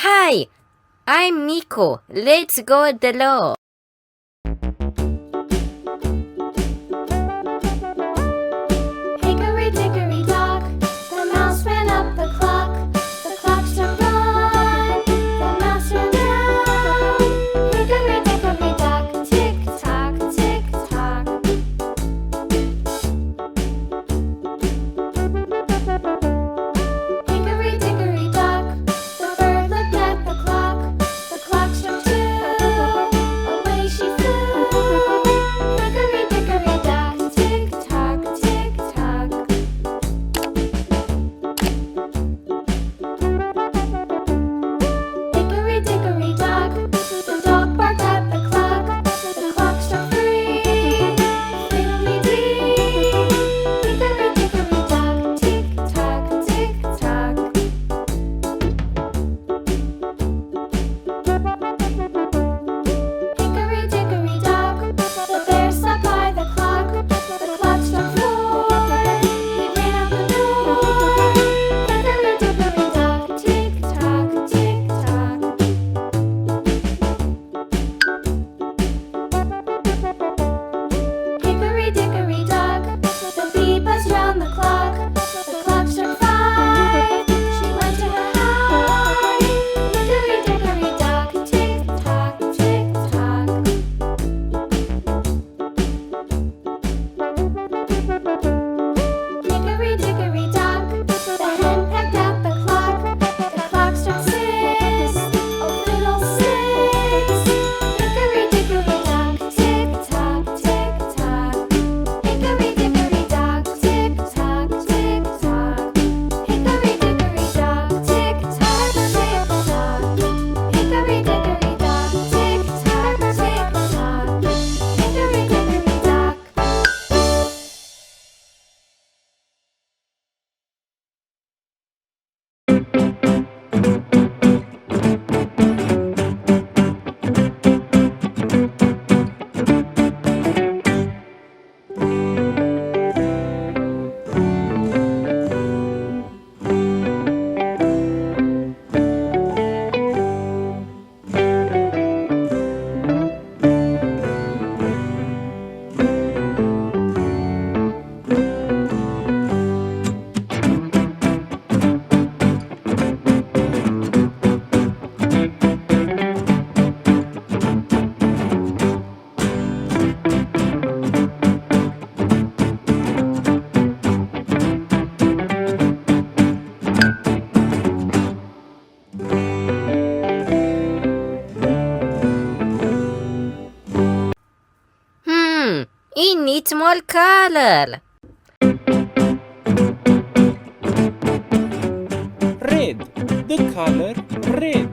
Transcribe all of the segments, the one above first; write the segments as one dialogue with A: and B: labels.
A: Hi, I'm Miko. Let's go draw.
B: Hickory dickory dock, the mouse ran up the clock. The clock struck one, the mouse ran down. Hickory dickory dock, tick tock, tick tock. Hickory dickory dock, the bird looked at the clock. The clock struck two, away she flew. Hickory dickory dock, tick tock, tick tock. Hickory dickory dock, the dog barked at the clock. The clock struck three, fiddly-dee. Hickory dickory dock, tick tock, tick tock. Hickory dickory dock, the bear sat by the clock. The clock struck four, he ran out the door. Hickory dickory dock, tick tock, tick tock. Hickory dickory dock, the bee buzzed round the clock. The clock struck five, she went to her hive. Hickory dickory dock, tick tock, tick tock. Hickory dickory dock, the hen pecked at the clock. The clock struck six, oh fiddle-sticks. Hickory dickory dock, tick tock, tick tock. Hickory dickory dock, tick tock, tick tock. Hickory dickory dock, tick tock, tick tock. Hickory dickory dock, tick tock, tick tock. Hickory dickory dock.
A: It needs more color.
C: Red, the color red.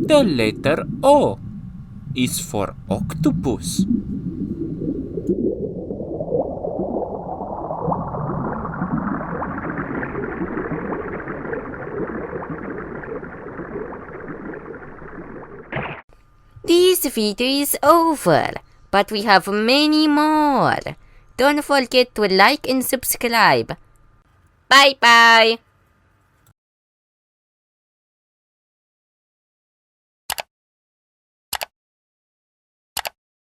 C: The letter O is for octopus.
A: This video is over, but we have many more. Don't forget to like and subscribe. Bye bye.